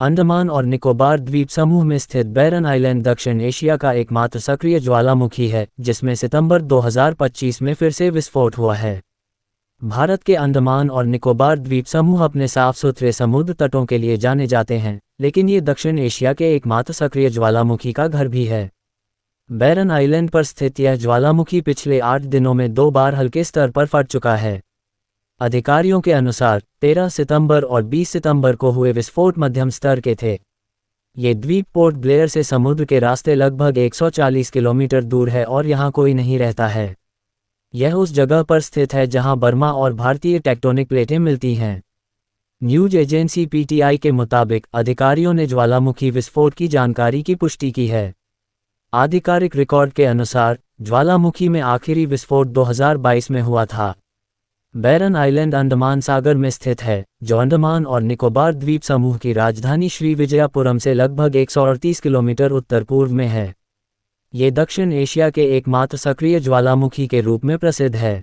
अंडमान और निकोबार द्वीप समूह में स्थित बैरन आइलैंड दक्षिण एशिया का एकमात्र सक्रिय ज्वालामुखी है, जिसमें सितंबर 2025 में फिर से विस्फोट हुआ है। भारत के अंडमान और निकोबार द्वीप समूह अपने साफ सुथरे समुद्र तटों के लिए जाने जाते हैं, लेकिन ये दक्षिण एशिया के एकमात्र सक्रिय ज्वालामुखी का घर भी है। बैरन आइलैंड पर स्थित यह ज्वालामुखी पिछले 8 दिनों में 2 बार हल्के स्तर पर फट चुका है। अधिकारियों के अनुसार 13 सितंबर और 20 सितंबर को हुए विस्फोट मध्यम स्तर के थे। ये द्वीप पोर्ट ब्लेयर से समुद्र के रास्ते लगभग 140 किलोमीटर दूर है और यहाँ कोई नहीं रहता है। यह उस जगह पर स्थित है जहां बर्मा और भारतीय टेक्टोनिक प्लेटें मिलती हैं। न्यूज एजेंसी पीटीआई के मुताबिक अधिकारियों ने ज्वालामुखी विस्फोट की जानकारी की पुष्टि की है। आधिकारिक रिकॉर्ड के अनुसार ज्वालामुखी में आखिरी विस्फोट 2022 में हुआ था। बैरन आइलैंड अंडमान सागर में स्थित है, जो अंडमान और निकोबार द्वीप समूह की राजधानी श्रीविजयपुरम से लगभग 138 किलोमीटर उत्तर पूर्व में है। ये दक्षिण एशिया के एकमात्र सक्रिय ज्वालामुखी के रूप में प्रसिद्ध है।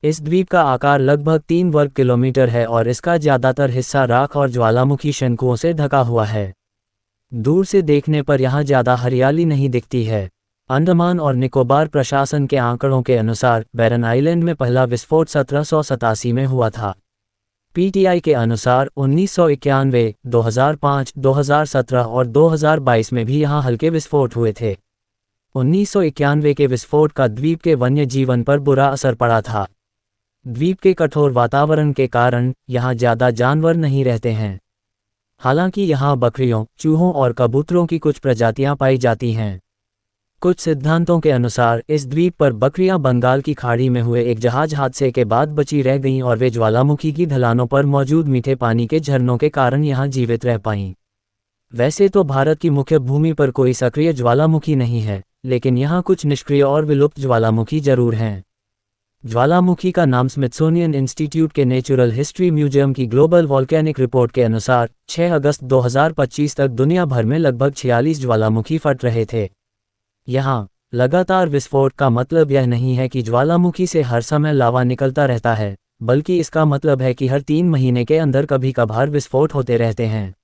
इस द्वीप का आकार लगभग 3 वर्ग किलोमीटर है और इसका ज़्यादातर हिस्सा राख और ज्वालामुखी शंकुओं से ढका हुआ है। दूर से देखने पर यहाँ ज़्यादा हरियाली नहीं दिखती है। अंडमान और निकोबार प्रशासन के आंकड़ों के अनुसार बैरन आइलैंड में पहला विस्फोट 1787 में हुआ था। पीटीआई के अनुसार 1991, 2005, 2017 और 2022 में भी यहाँ हल्के विस्फोट हुए थे। 1991 के विस्फोट का द्वीप के वन्य जीवन पर बुरा असर पड़ा था। द्वीप के कठोर वातावरण के कारण यहाँ ज़्यादा जानवर नहीं रहते हैं। हालांकि यहाँ बकरियों, चूहों और कबूतरों की कुछ प्रजातियाँ पाई जाती हैं। कुछ सिद्धांतों के अनुसार इस द्वीप पर बकरियां बंगाल की खाड़ी में हुए एक जहाज हादसे के बाद बची रह गईं और वे ज्वालामुखी की ढलानों पर मौजूद मीठे पानी के झरनों के कारण यहां जीवित रह पाईं। वैसे तो भारत की मुख्य भूमि पर कोई सक्रिय ज्वालामुखी नहीं है, लेकिन यहाँ कुछ निष्क्रिय और विलुप्त ज्वालामुखी जरूर हैं। ज्वालामुखी का नाम स्मिथसोनियन इंस्टीट्यूट के नेचुरल हिस्ट्री म्यूजियम की ग्लोबल वॉल्केनिक रिपोर्ट के अनुसार 6 अगस्त 2025 तक दुनिया भर में लगभग 46 ज्वालामुखी फट रहे थे। यहाँ लगातार विस्फोट का मतलब यह नहीं है कि ज्वालामुखी से हर समय लावा निकलता रहता है, बल्कि इसका मतलब है कि हर 3 महीने के अंदर कभी कभार विस्फोट होते रहते हैं।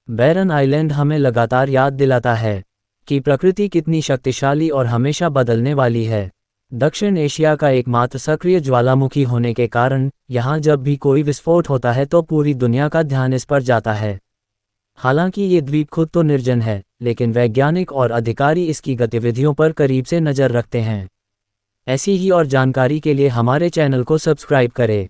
बैरन आइलैंड हमें लगातार याद दिलाता है कि प्रकृति कितनी शक्तिशाली और हमेशा बदलने वाली है। दक्षिण एशिया का एकमात्र सक्रिय ज्वालामुखी होने के कारण यहाँ जब भी कोई विस्फोट होता है तो पूरी दुनिया का ध्यान इस पर जाता है। हालांकि ये द्वीप खुद तो निर्जन है, लेकिन वैज्ञानिक और अधिकारी इसकी गतिविधियों पर करीब से नज़र रखते हैं। ऐसी ही और जानकारी के लिए हमारे चैनल को सब्सक्राइब करें।